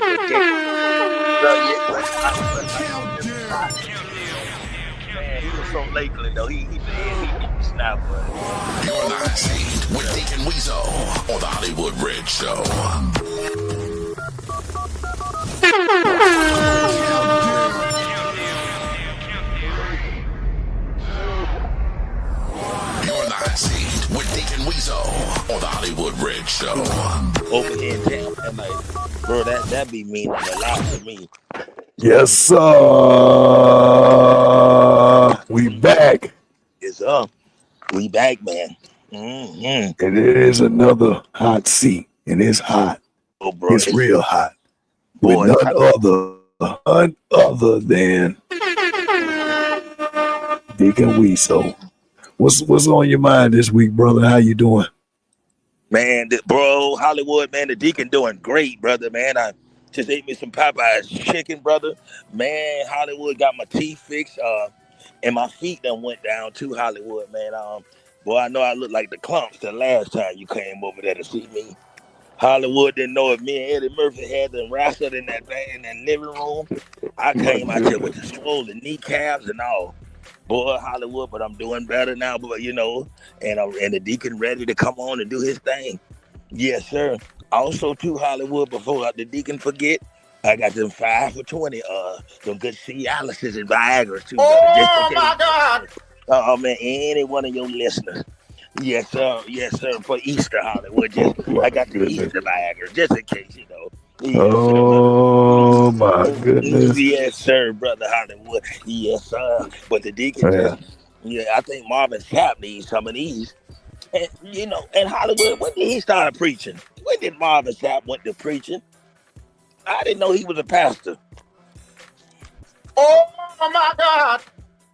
out the gate. So yeah, man, he was from Lakeland though. He beast now, but You're in the hot seat with Deacon Weezo on the Hollywood Red Show. You're in the hot seat with Deacon Weezo on the Hollywood Red Show. over here in town, I'm like, bro, that be meaning a lot to me. Yes, sir. We back. It's up. We back, man. Mm-hmm. And it is another hot seat. And it's hot. Oh, bro, It's real hot. With boy, none other than Deacon Weezo. What's on your mind this week, brother? How you doing? man, bro, Hollywood, man, the Deacon doing great, brother, man. I just ate me some Popeye's chicken, brother. Man, Hollywood got my teeth fixed, and my feet done went down too, Hollywood, man. Boy, I know I look like the clumps the last time you came over there to see me. Hollywood didn't know if me and Eddie Murphy had them wrestled in that living room. I came out there with the swollen kneecaps and all. Boy, Hollywood, but I'm doing better now, but and the Deacon ready to come on and do his thing. Yes, sir. Also, too, Hollywood, before the Deacon forget, I got them 5 for 20, them good Cialises and Viagra's too. Oh my God! Oh man, any one of your listeners. Yes, sir. For Easter, Hollywood, I got the Easter Viagra, just in case, you know. Yes, oh my goodness. Yes, sir, brother Hollywood. Yes, sir. But the Deacon, I think Marvin Sapp needs some of these. And and Hollywood, when did he start preaching? When did Marvin Sapp went to preaching? I didn't know he was a pastor. Oh my God!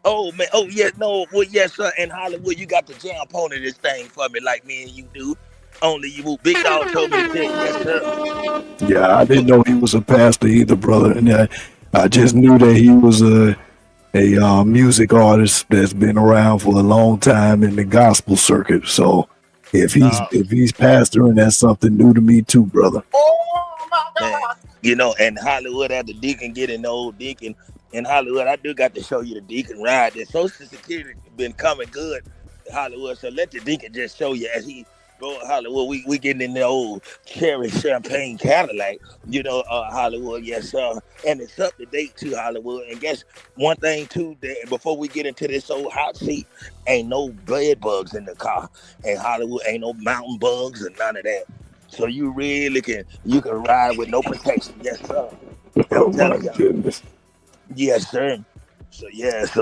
Oh man, yes, sir. And Hollywood, you got to jump on this thing for me like me and you do. Only you, Big Dog told me to say yes, sir. Yeah, I didn't know he was a pastor either, brother. And I just knew that he was a music artist that's been around for a long time in the gospel circuit. So if he's pastoring, that's something new to me too, brother. Oh my God! And Hollywood had the Deacon getting the old Deacon. And Hollywood, I do got to show you the Deacon ride. The Social Security been coming good, Hollywood. So let the Deacon just show you as he go Hollywood. We getting in the old cherry champagne Cadillac, Hollywood. Yes, sir. And it's up to date too, Hollywood. And guess one thing too, that before we get into this old hot seat, ain't no bed bugs in the car. And Hollywood ain't no mountain bugs or none of that. So you really can ride with no protection. Yes, sir. Oh my goodness. Yes, sir. Yes,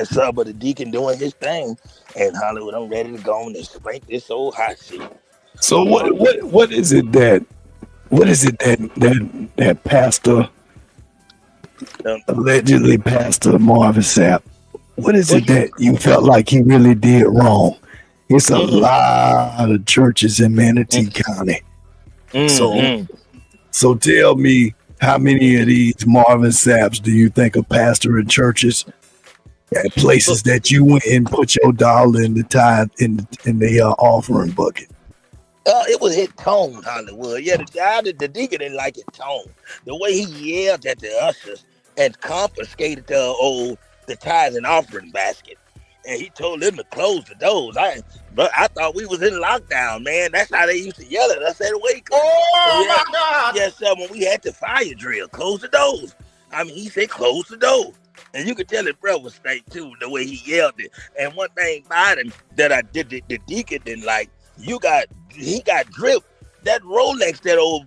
sir. But the Deacon doing his thing, and Hollywood, I'm ready to go on and spank this old hot seat. So what is it that pastor, allegedly Pastor Marvin Sapp, what is it that you felt like he really did wrong? It's a lot of churches in Manatee County. So tell me, how many of these Marvin Sapps do you think are pastoring churches at places that you went and put your dollar in the tithe in the offering bucket? It was his tone, Hollywood. Yeah, the Deacon didn't like his tone. The way he yelled at the ushers and confiscated the tithe and offering basket. And he told them to close the doors. But I thought we was in lockdown, man. That's how they used to yell at us. Wake up. My God! Yes, sir. When we had the fire drill, close the doors. I mean, he said close the door. And you could tell his breath was stank too, the way he yelled it. And one thing about him that I did the Deacon didn't like, he got dripped. That Rolex that old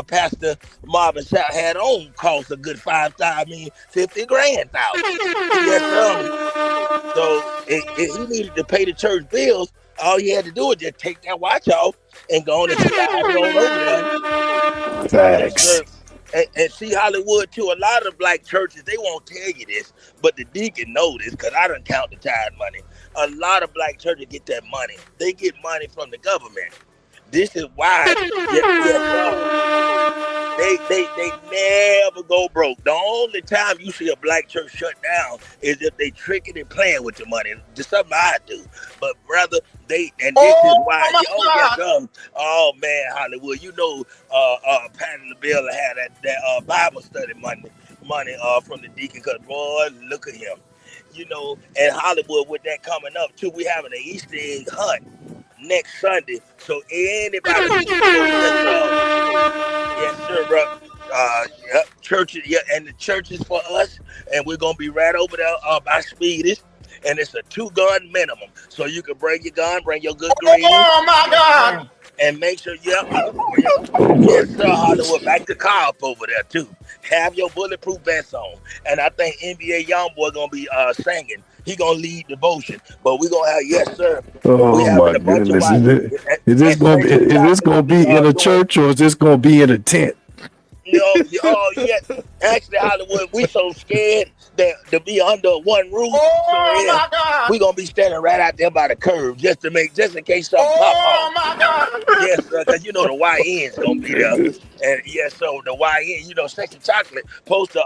Pastor Marvin Sapp had on cost a good $50,000. Yes, so if he needed to pay the church bills, all he had to do was just take that watch off and go on and slide on over there. Facts. And see, Hollywood too, a lot of black churches, they won't tell you this, but the Deacon know this because I done count the tithe money. A lot of black churches get that money. They get money from the government. This is why, They never go broke. The only time you see a black church shut down is if they tricking and playing with your money. Just something I do. But brother, and this is Oh why. my Oh yes, God. oh man, Hollywood. You know, Patty LaBelle had that Bible study money from the deacon. Cause boy, look at him. You know, and Hollywood with that coming up too. We having an Easter egg hunt next Sunday. So anybody who, yes, yes, sir, bro. Yep, churches, yeah, and the church is for us, and we're gonna be right over there by Speedies, and it's a 2 gun minimum. So you can bring your gun, bring your good green, Oh my yes, God. sir, and make sure, yep, yeah, Oh my yes, sir, goodness. Hollywood, back to car up over there too. Have your bulletproof vest on, and I think NBA YoungBoy gonna be singing. He gonna lead devotion, but we gonna have, yes, sir. We Oh having my a bunch of goodness. white Is this and gonna be Section is this Chocolate gonna gonna be be in a doing. church or is this gonna be in a tent? Oh yeah. Actually, Hollywood, we so scared that to be under one roof. So Oh yeah, my God. we gonna be standing right out there by the curb just in case something pop Oh off. my God. Yes, because you know the YN's Oh gonna be there, goodness. and yes, so the YN, you know, Section Chocolate poster.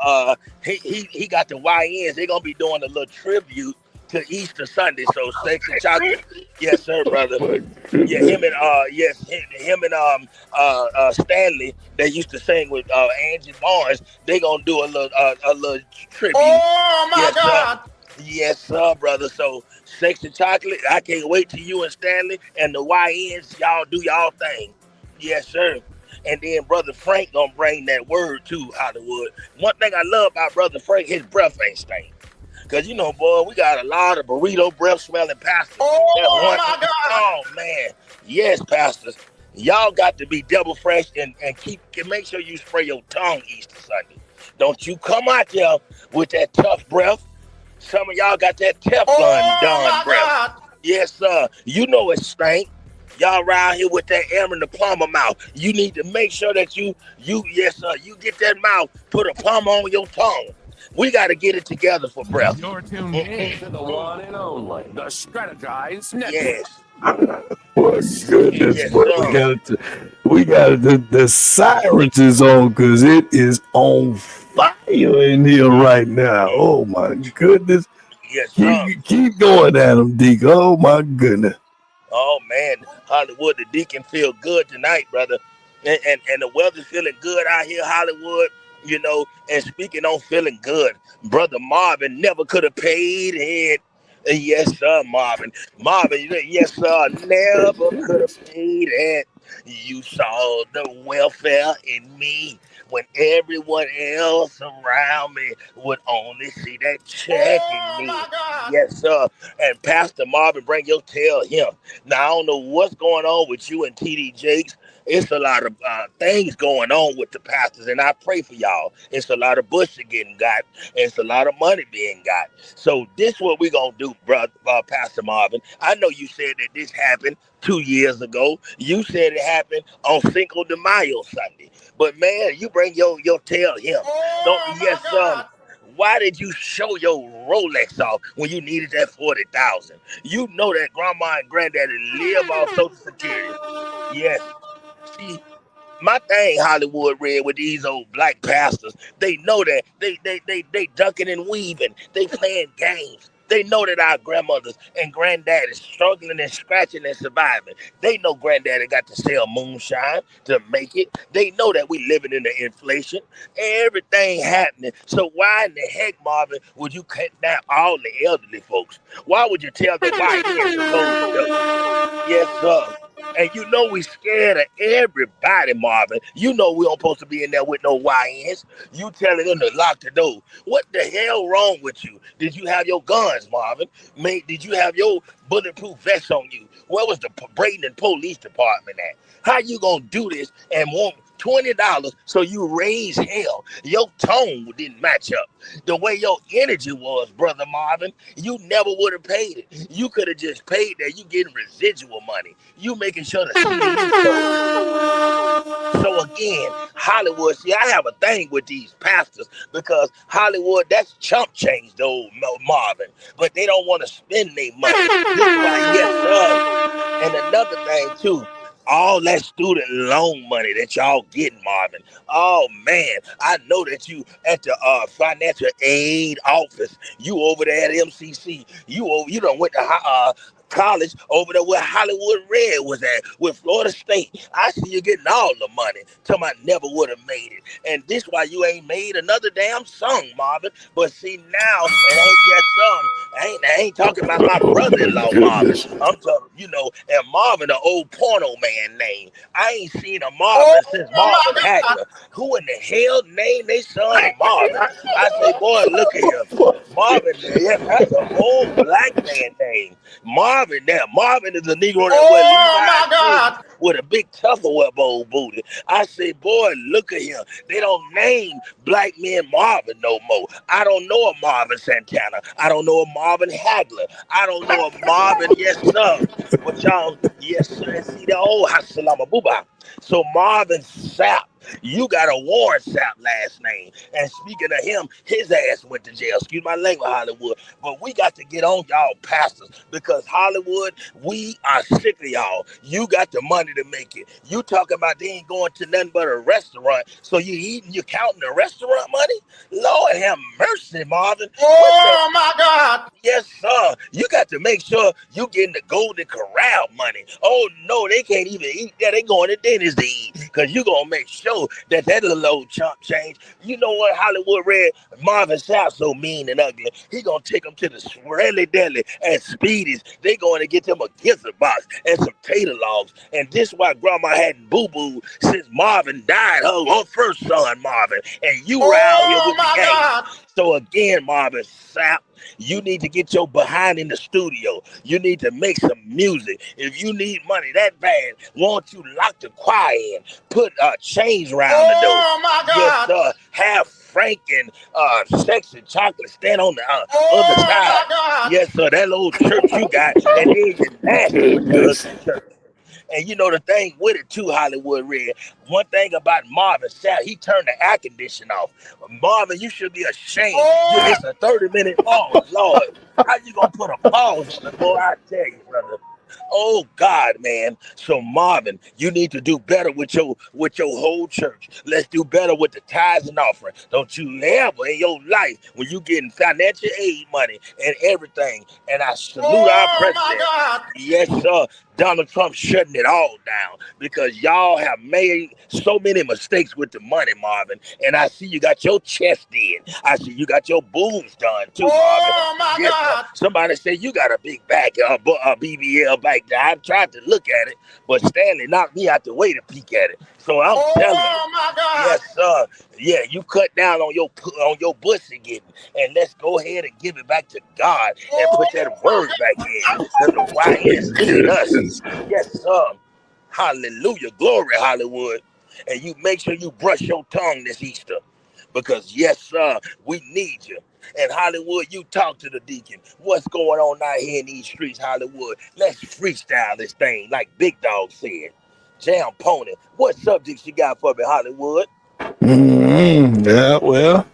He got the YNs. They gonna be doing a little tribute to Easter Sunday. So Section Chocolate, yes, sir, brother. My Yeah, him goodness. and him and Stanley. They used to sing with Angie Barnes. They gonna do a little tribute. Oh my Yes, sir. God. Yes, sir, brother. So Section Chocolate. I can't wait till you and Stanley and the YNs y'all do y'all thing. Yes, sir. And then brother Frank gonna bring that word to Hollywood. One thing I love about brother Frank, his breath ain't stink. Cause you know, boy, we got a lot of burrito breath smelling pastors that Oh want. my God. Oh man, yes, pastors, y'all got to be double fresh and make sure you spray your tongue Easter Sunday. Don't you come out there with that tough breath. Some of y'all got that Teflon Oh Don my breath. God. Yes, sir. You know it stink. Y'all around here with that Aaron the plumber mouth. You need to make sure that yes, sir, you get that mouth, put a plumber on your tongue. We got to get it together for breath. You're tuned in to the one and only, the Strategize Network. Yes, My goodness, yes, boy, sir. we got it. The sirens is on because it is on fire in here right now. Oh my goodness. Yes, sir. Keep going at them, Deke. Oh my goodness. Oh man, Hollywood, the deacon feel good tonight, brother, and the weather's feeling good out here, Hollywood. You know, and speaking on feeling good, brother Marvin never could have paid it. Yes, sir, Marvin. Marvin, yes, sir, never could have paid it. You saw the welfare in me when everyone else around me would only see that check in Oh me. my God. Yes, sir. And Pastor Marvin, bring your tail here. Now I don't know what's going on with you and TD Jakes. It's a lot of things going on with the pastors, and I pray for y'all. It's a lot of bush getting got. It's a lot of money being got. So this what we gonna do, brother, Pastor Marvin. I know you said that this happened 2 years ago. You said it happened on Cinco de Mayo Sunday. But man, you bring your tail here. Don't Oh my yes, God. why did you show your Rolex off when you needed that 40,000? You know that grandma and granddaddy live off Social Security. Yes. See, my thing, Hollywood Red, with these old black pastors, they know that they ducking and weaving. They playing games. They know that our grandmothers and granddaddies struggling and scratching and surviving. They know granddaddy got to sell moonshine to make it. They know that we living in the inflation. Everything happening. So why in the heck, Marvin, would you kidnap all the elderly folks? Why would you tell the YNs to close the door? Yes, sir. And you know we scared of everybody, Marvin. You know we don't supposed to be in there with no YNs. You telling them to lock the door. What the hell wrong with you? Did you have your guns, Marvin? Did you have your bulletproof vest on you? Where was the Braden Police Department at? How you gonna do this and want $20 so you raise hell? Your tone didn't match up. The way your energy was, brother Marvin, you never would have paid it. You could have just paid that. You getting residual money. You making sure the CD sold. So again, Hollywood, see, I have a thing with these pastors because Hollywood, that's chump change, though, Marvin. But they don't want to spend their money. This is why, yes, sir. And another thing too, all that student loan money that y'all getting, Marvin. Oh man, I know that you at the financial aid office. You over there at MCC. You done went to college over there where Hollywood Red was at with Florida State. I see you getting all the money. Tell me I never would have made it. And this why you ain't made another damn song, Marvin. But see now, it ain't just song. I ain't talking about my Oh brother-in-law Marvin. goodness. I'm talking, and Marvin, the old porno man name. I ain't seen a Oh Marvin since my Marvin God. Hagler. Who in the hell named their son Marvin? I say, boy, look at him. Marvin, yeah, that's an old black man name. Marvin there. Marvin is a Negro that wear Oh Levi's my jeans God. with a big Tupperware bowl booty. I say, boy, look at him. They don't name black men Marvin no more. I don't know a Marvin Santana. I don't know a Marvin Hagler. I don't know a Marvin, yes, sir. But y'all, yes, sir. And see the old Hassalama Booba. So Marvin Sapp. You got a Warren Sapp last name. And speaking of him, his ass went to jail. Excuse my language, Hollywood. But we got to get on y'all pastors because Hollywood, we are sick of y'all. You got the money to make it. You talking about they ain't going to nothing but a restaurant. So you eating, you counting the restaurant money? Lord have mercy, Marvin. What the Oh my God. Yes, sir. You got to make sure you getting the Golden Corral money. Oh no, they can't even eat that. They going to dentist to eat because you gonna make sure that that little old chump change. You know what? Hollywood Red Marvin Sapp so mean and ugly. He gonna take them to the Swirly Deli and Speedies. They going to get them a gizzard box and some tater logs. And this why Grandma hadn't boo boo since Marvin died. Her first son Marvin, and you around here Oh with the my game. God. So again, Marvin Sapp. You need to get your behind in the studio. You need to make some music. If you need money that bad, won't you lock the choir in? Put chains around the door. Oh my Yes, God. sir. Have Frank and Sexy Chocolate stand on the other Oh side. my God. Yes, sir. That little church you got, and then you're nasty with your Goodness. ugly church. And you know the thing with it too, Hollywood Red. One thing about Marvin Sapp, he turned the air condition off. Marvin, you should be ashamed. Oh It's a 30-minute pause, Lord. How you gonna put a pause on it, boy? I tell you, brother. Oh God, man. So Marvin, you need to do better with your whole church. Let's do better with the tithes and offering. Don't you ever in your life when you getting financial aid money and everything. And I salute our oh my president. God. Yes, sir. Donald Trump shutting it all down because y'all have made so many mistakes with the money, Marvin. And I see you got your chest in. I see you got your boobs done too, Marvin. Oh my Yes, sir. God. Somebody said you got a big back, BBL back there. I tried to look at it, but Stanley knocked me out the way to peek at it. So I'm telling you, Oh my God. yes, sir. Yeah, you cut down on your pussy getting, and let's go ahead and give it back to God and put Oh that word back in, because the YNs need us. Goodness. Yes, sir. Hallelujah, glory, Hollywood. And you make sure you brush your tongue this Easter, because yes, sir, we need you. And Hollywood, you talk to the deacon. What's going on out here in these streets, Hollywood? Let's freestyle this thing, like Big Dog said. Jam Pony. What subjects you got for me, Hollywood? Yeah, well,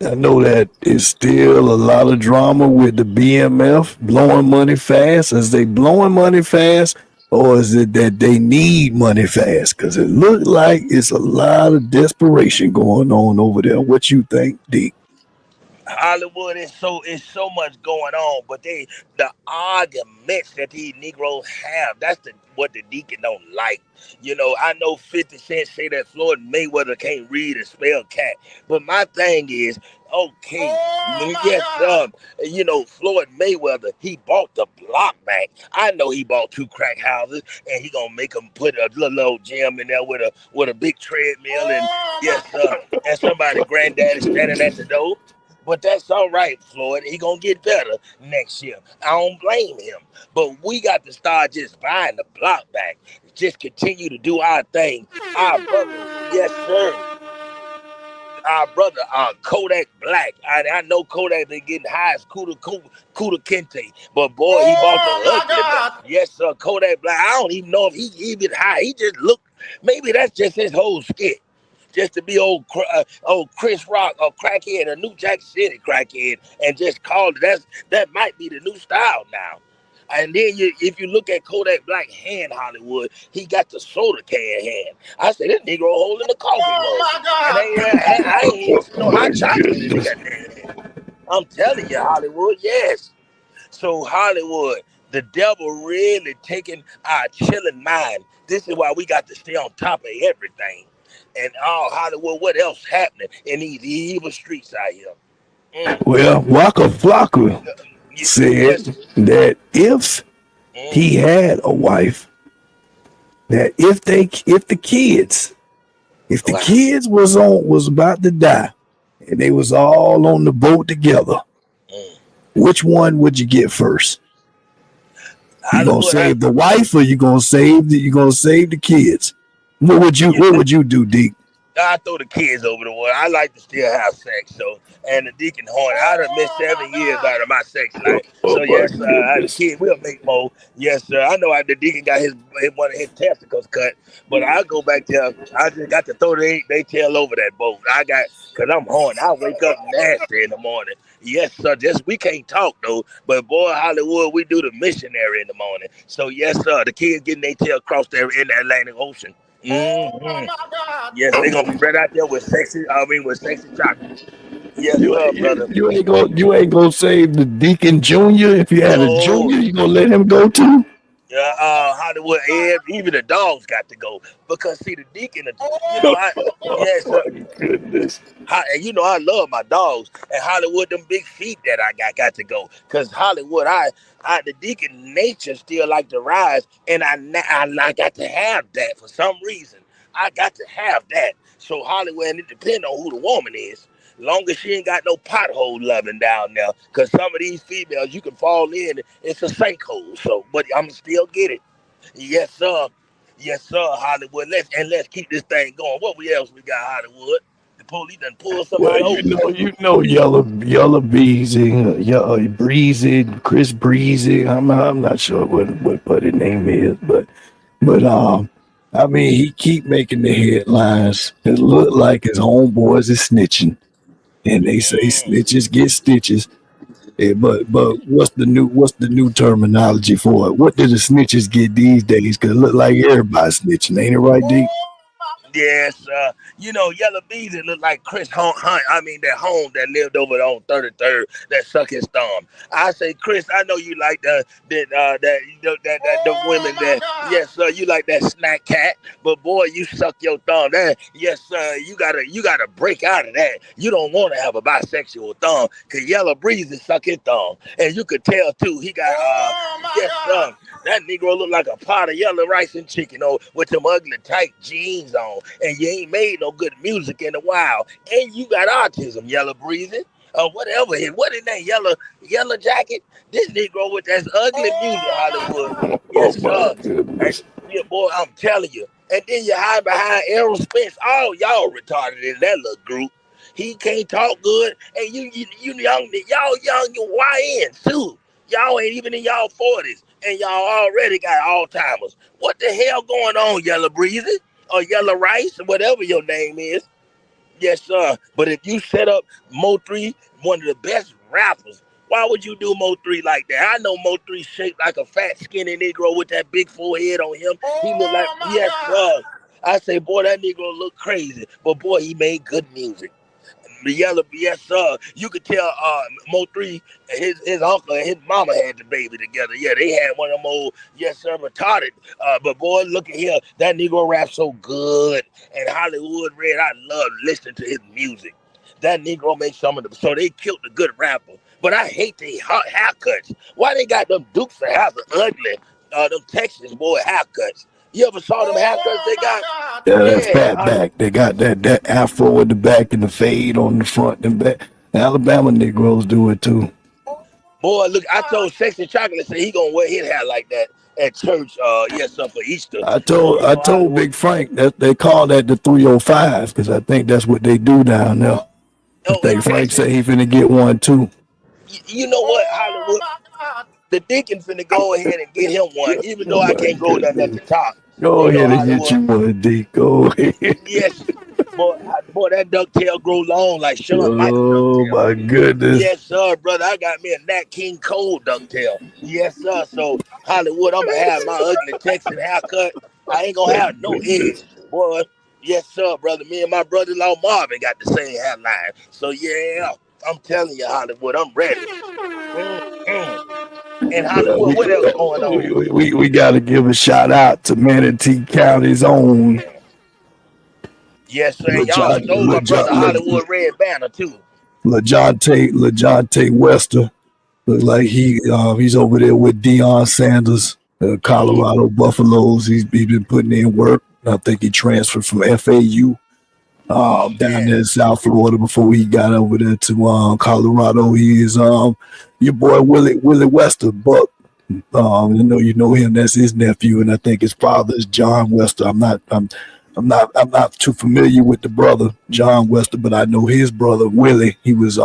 I know that it's still a lot of drama with the BMF blowing money fast. Is they blowing money fast, or is it that they need money fast? Because it looked like it's a lot of desperation going on over there. What you think, D? Hollywood is so much going on, but the arguments that these Negroes have, that's what the deacon don't like. I know 50 Cent say that Floyd Mayweather can't read and spell cat, but my thing is, okay, oh my yes, God. Floyd Mayweather, he bought the block back. I know he bought two crack houses, and he gonna make them put a little old gym in there with a big treadmill, and Oh my yes, and somebody granddaddy standing at the door. But that's all right, Floyd. He gonna get better next year. I don't blame him. But we got to start just buying the block back. Just continue to do our thing. Our brother, yes, sir. Our brother, Kodak Black. I know Kodak been getting high as Kuda Kente, but boy, he bought the oh my ugly. God. Yes, sir, Kodak Black. I don't even know if he even high. He just looked. Maybe that's just his whole skit, just to be old Chris Rock or crackhead, a New Jack City crackhead, and just call it. That might be the new style now. And then if you look at Kodak Black hand Hollywood, he got the soda can hand. I said, this Negro holding the coffee Oh mug. my And God. I ain't even see no Oh hot my chocolate in the goodness. goddamn hand. I'm telling you, Hollywood, yes. So Hollywood, the devil really taking our chilling mind. This is why we got to stay on top of everything. And oh, Hollywood, what else happening in these evil streets out here? Mm. Well, Waka Flocka Yes. said that if Mm. he had a wife, that if the Wow. kids was about to die and they was all on the boat together, Mm. which one would you get first? You gonna Hollywood, save the wife or you gonna save the kids? you, What would you do, Deke? I throw the kids over the water. I like to still have sex. So, and the Deacon Horn, I done missed Oh my 7 years God. out of my sex Oh, life. oh So my yes, the goodness. kid will make more. Yes, sir. I know the Deacon got one of his testicles cut, but I go back there. I just got to throw they tail over that boat. Cause I'm horny. I wake up nasty in the morning. Yes, sir. Just we can't talk though, but boy, Hollywood, we do the missionary in the morning. So yes, sir. The kids getting their tail crossed there in the Atlantic Ocean. Oh Hmm. my God. Yes, they're gonna be right out there with sexy chocolate. Yes, sir, brother. You ain't gonna save the Deacon Junior. If you had a No, junior, you gonna let him go too? yeah, Hollywood, even the dogs got to go because see the deacon, yes, Oh sir. my goodness. And I love my dogs and Hollywood. Them big feet that I got to go because Hollywood, the deacon nature still like to rise, and I got to have that for some reason. I got to have that. So Hollywood, and it depends on who the woman is. Long as she ain't got no pothole loving down there, because some of these females you can fall in, it's a sinkhole. So, but I'm still get it. Yes, sir. Yes, sir, Hollywood. Let's keep this thing going. What we got, Hollywood? The police done pull something out Well, of Oakland. you know, Yellow Breezy, Breezy, Chris Breezy. I'm not sure what his name is, but I mean, he keep making the headlines. It look like his homeboys is snitching, and they say Mm. snitches get stitches. But what's the new terminology for it? What do the snitches get these days? Cause it look like everybody snitching, ain't it right, D? Yes, Yellow Bees, it looked like Chris Hunt. I mean, that home that lived over on 33rd that suck his thumb. I say, Chris, I know you like the Oh women my that, God. yes, sir, you like that snack cat, but boy, you suck your thumb. That, yes, sir, you gotta break out of that. You don't want to have a bisexual thumb, cause Yellow Breeze is suck his thumb, and you could tell too. He got, Oh my yes, God. sir. That Negro look like a pot of yellow rice and chicken, with them ugly tight jeans on, and you ain't made no good music in a while, and you got autism, Yellow Breezy, or whatever. What is that yellow jacket? This Negro with that ugly music, Oh my Hollywood. God. Oh Yes, my sir. And goodness. yeah, boy, I'm telling you. And then you hide behind Errol Spence. All y'all retarded in that little group. He can't talk good, and y'all young YNs too. Y'all ain't even in y'all 40s, and y'all already got Alzheimer's. What the hell going on, Yellow Breezy? Or Yellow Rice, or whatever your name is? Yes, sir. But if you set up Mo3, one of the best rappers, why would you do Mo3 like that? I know Mo3 shaped like a fat, skinny Negro with that big forehead on him. He looked like, Oh my yes, God. sir. I say, boy, that Negro look crazy. But boy, he made good music. The yellow, yes, sir. You could tell Mo three, his uncle and his mama had the baby together. Yeah, they had one of them old, yes, sir, retarded. But boy, look at here. That Negro rap so good. And Hollywood Red, I love listening to his music. That Negro makes some of them. So they killed a good rapper. But I hate their haircuts. Why they got them Dukes of Hazzard ugly? Them Texas boy haircuts. You ever saw them haircuts Oh they my got? God. Yeah, that Yeah, fat back. They got that afro in the back and the fade on the front and back. Alabama Negroes do it too. boy, look, I God. told Sexy Chocolate say he gonna wear his hair like that at church. Yes, sir, for Easter. So I told Hollywood. Big Frank that they call that the 305 because I think that's what they do down there. I Oh, in think Frank Texas, said he finna get one too. you know what, Oh Hollywood? my God. The Deacon finna go ahead and get him one, even Oh though I my can't go nothing at goodness. the top. Go ahead and get Hollywood. you one, D. Go ahead. Yes, boy, that ducktail grow long like Shawn Michael Oh ducktail. my goodness. Yes, sir, brother. I got me a Nat King Cole ducktail. Yes, sir. So Hollywood, I'm gonna have my ugly Texan haircut. I ain't gonna have no edge, boy. Yes, sir, brother. Me and my brother-in-law Marvin got the same hairline. So yeah, I'm telling you, Hollywood, I'm ready. Mm-mm. And Well, Hollywood, what else going on? we got to give a shout out to Manatee County's own Yes, sir. And y'all LeJon, stole my brother LeJon, Hollywood Red Banner too. LeJonte Wester. Looks like he's over there with Deion Sanders, Mm, Colorado Buffaloes. He's been putting in work. I think he transferred from FAU down man. there in South Florida before he got over there to Colorado. He is your boy Willie Wester, Buck. You know him. That's his nephew, and I think his father is John Wester. I'm not too familiar with the brother John Wester, but I know his brother Willie. He was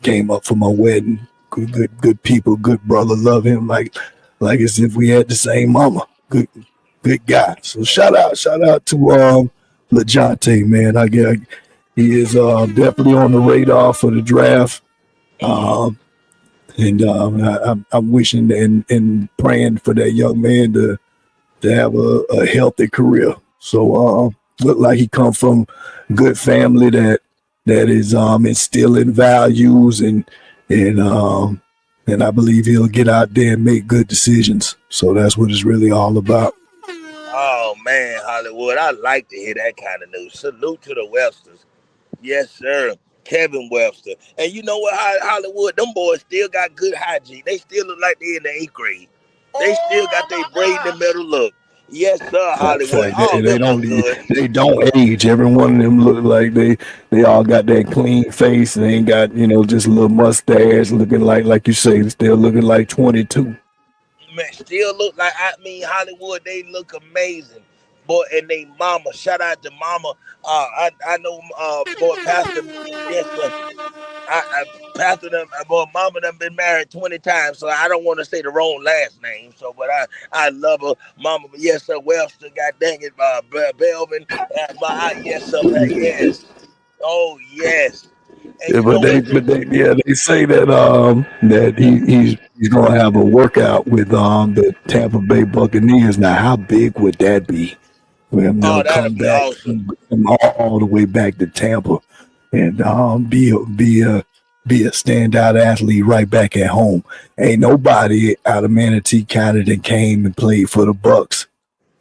came up for my wedding. Good people, good brother. Love him like as if we had the same mama. Good guy. So shout out to Lejante, man. I get he is definitely on the radar for the draft. Mm, And I'm wishing and praying for that young man to have a healthy career. So look like he come from good family that is instilling values and and I believe he'll get out there and make good decisions. So that's what it's really all about. oh man, Hollywood. I like to hear that kind of news. Salute to the Websters. Yes, sir. Kevin Webster. And you know what, Hollywood, them boys still got good hygiene. They still look like they in the eighth grade. They still Oh got their my braid in the God. middle look. Yes, sir, Hollywood. Fact, All they them don't look good. they don't age. Every one of them look like they all got that clean face and they ain't got just a little mustache looking like you say still looking like 22. Man, still look like, I mean, Hollywood, they look amazing. Boy, and they mama. Shout out to mama. I know boy Pastor, yes, sir. I Pastor them, boy, mama done been married 20 times, so I don't want to say the wrong last name. So, but I love her, mama. Yes, sir. Webster, God dang it, Belvin. Yes, sir. Yes. Oh, yes. And Yeah, you know what? they say that he's gonna have a workout with the Tampa Bay Buccaneers. Now, how big would that be for him Oh, to that'll come be back awesome. come all the way back to Tampa and be a standout athlete right back at home? Ain't nobody out of Manatee County that came and played for the Bucks.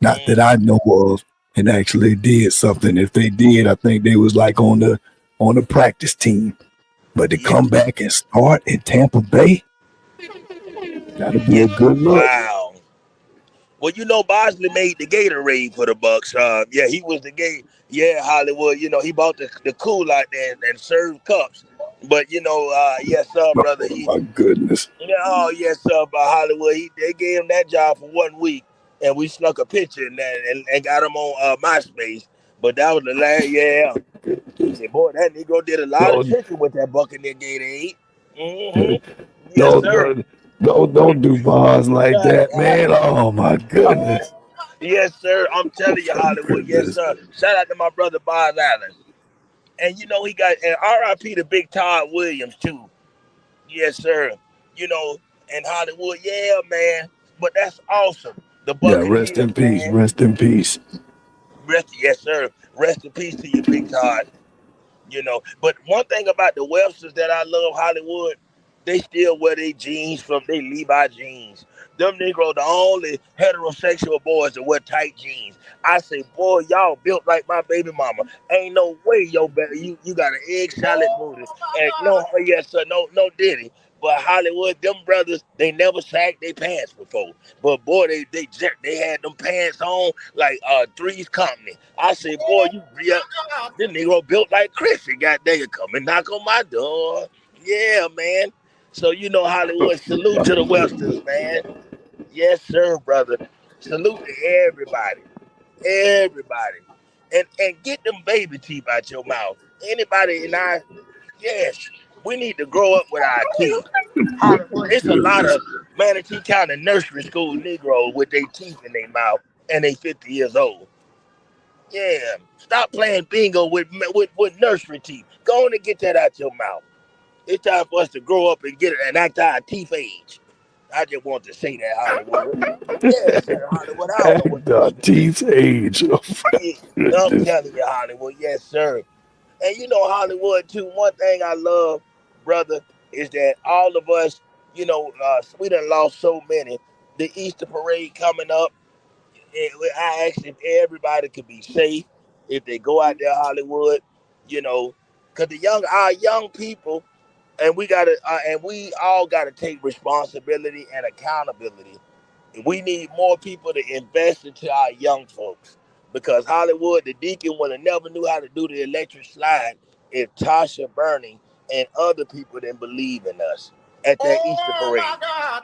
Not that Mm, I know of, and actually did something. If they did, I think they was like on the practice team. But to yeah, come back and start in Tampa Bay, that'll be yeah. a good look. Wow. Well, you know, Bosley made the Gatorade for the Bucks. Yeah, he was the gate. Yeah, Hollywood. You know, he bought the cool out there and served cups. But you know, yes, sir, brother. Oh my goodness. Yeah, oh yes, sir, by Hollywood. They gave him that job for 1 week, and we snuck a picture in that and got him on MySpace. But that was the last. Yeah, say, boy, that Negro did a lot of Don't tricking with that Buccaneer Gatorade. Mm-hmm. Yes, don't sir. don't do bars like that, man. Oh my goodness. Yes, sir. I'm telling you, Hollywood. Yes, Goodness. sir. Shout out to my brother Boz Allen. And you know he got and R.I.P. to Big Todd Williams too. Yes, sir. You know, and Hollywood, yeah, man. But that's awesome. The Yeah, rest Buccaneers, in peace. man. Rest in peace. Yes, sir. Rest in peace to you, Big Todd. You know. But one thing about the Websters that I love, Hollywood, they still wear their jeans from their Levi jeans. Them Negro, the only heterosexual boys that wear tight jeans. I say, boy, y'all built like my baby mama. Ain't no way, you got an egg salad booty. Oh my And no, God. yes, sir, no Diddy. But Hollywood, them brothers, they never sagged their pants before. But boy, they had them pants on like Three's Company. I say, boy, Oh you my yeah, God. this Negro built like Chrissy. God dang it, come and knock on my door. Yeah, man. So you know Hollywood, salute to the Websters, man. Yes, sir, brother. Salute to everybody. Everybody. And get them baby teeth out your mouth. Anybody in our yes, we need to grow up with our teeth. Hollywood, it's a lot Goodness. of Manatee County nursery school Negroes with their teeth in their mouth and they 50 years old. Yeah. Stop playing bingo with nursery teeth. Go on and get that out your mouth. It's time for us to grow up and get it and act our teeth age. I just want to say that, Hollywood. Yes, sir, Hollywood. I don't know what At you the think of that. teeth age. Oh, Yeah, I'm goodness. telling you, Hollywood. Yes, sir. And you know, Hollywood too. One thing I love, brother, is that all of us, we done lost so many. The Easter parade coming up. I asked if everybody could be safe if they go out there, Hollywood. You know, because our young people, and we all gotta take responsibility and accountability. We need more people to invest into our young folks because Hollywood, the Deacon would have never knew how to do the electric slide if Tasha Burning and other people didn't believe in us at that Easter Oh my parade. God.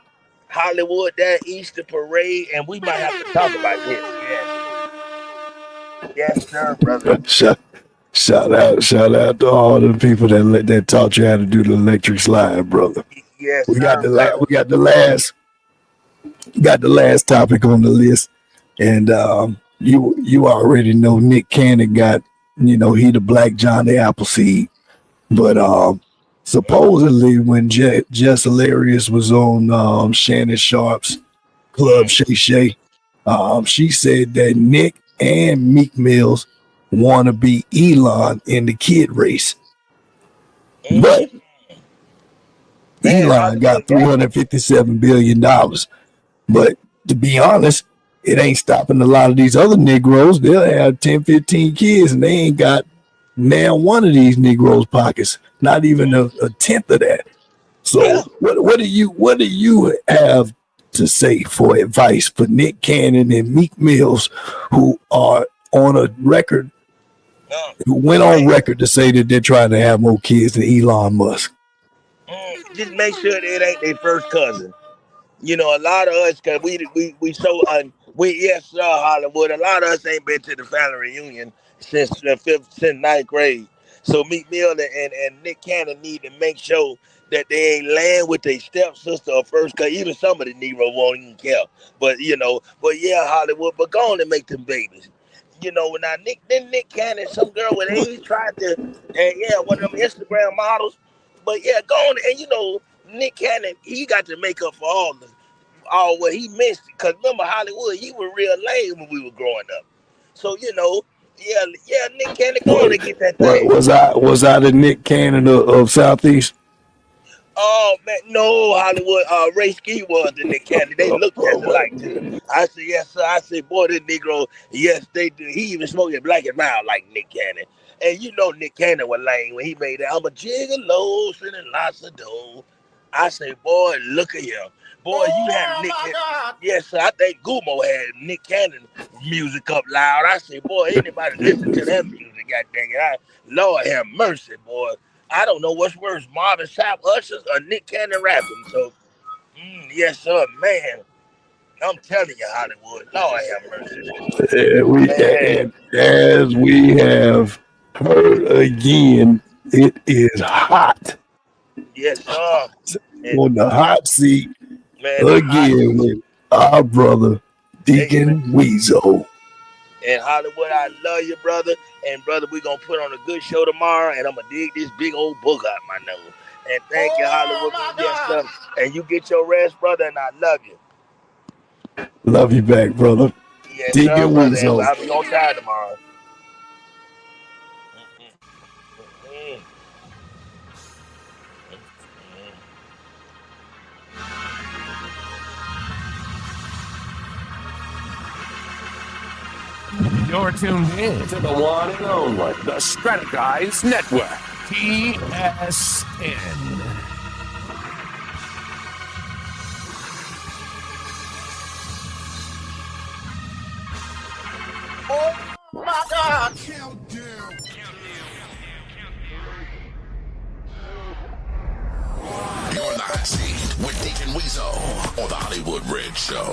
Hollywood, that Easter parade, and we might have to talk about this. Yes, yes, sir, brother. Shout, shout out to all the people that taught you how to do the electric slide, brother. Yes, We got sir, the brother. last topic on the list, and you already know Nick Cannon got he the Black Johnny Appleseed, but supposedly when Jess Hilarious was on Shannon Sharp's Club Mm, Shay Shay, she said that Nick and Meek Mills want to be Elon in the kid race, but mm. Man, Elon Hollywood got got it. $357 billion. But to be honest, it ain't stopping a lot of these other Negroes. They'll have 10, 15 kids and they ain't got now one of these Negroes' pockets, not even a tenth of that. Yeah. So what do you have to say for advice for Nick Cannon and Meek Mills, who are on a record, who went on Man, record to say that they're trying to have more kids than Elon Musk? just make sure that it ain't their first cousin. A lot of us, cause we so we yes sir Hollywood. A lot of us ain't been to the family reunion since the since ninth grade. So Meek Mill and Nick Cannon need to make sure that they ain't laying with their stepsister or first cousin. Even some of the Negro won't even care. But yeah, Hollywood. But go on and make them babies. Now Nick Cannon, some girl with age tried to, and yeah, one of them Instagram models. But yeah, go on and Nick Cannon, he got to make up for all what he missed. Cause remember Hollywood, he was real lame when we were growing up. So yeah, Nick Cannon, go on What, and get that what thing. was I the Nick Cannon of Southeast? Oh man, no Hollywood. Ray Ski was the Nick Cannon. They looked Oh just my alike too. I said yes, sir. I said, boy, this Negro. Yes, they do. He even smoked it black and mild like Nick Cannon. And Nick Cannon was lame when he made that. I'm a gigolo, sending lots of dough. I say, boy, look at him. Boy, you had Oh Nick. my God. Yes, sir. I think Gumo had Nick Cannon music up loud. I say, boy, anybody listen to that music? God dang it! Lord have mercy, boy. I don't know what's worse, Marvin Sapp ushers or Nick Cannon rapping. So, yes, sir, man. I'm telling you, Hollywood. Lord have mercy. Man, And as we have heard again, it is hot yes, sir. And on the hot seat man, the hot again with our brother hey man. Deacon Weezo. And Hollywood, I love you, brother. And brother, we're gonna put on a good show tomorrow, and I'm gonna dig this big old book out my nose. And thank you, Oh Hollywood, my man. Yes, God. sir. And you get your rest, brother, and I love you. Love you back, brother. Yes, sir, Deacon brother. And Weezo. I'll be on time tomorrow. Mm-mm, mm-mm, mm-mm. You're tuned in to the one and only, the Strategized Network, TSN. Oh my God. You're in the hot seat with Deacon Weezo on the Hollywood Red Show.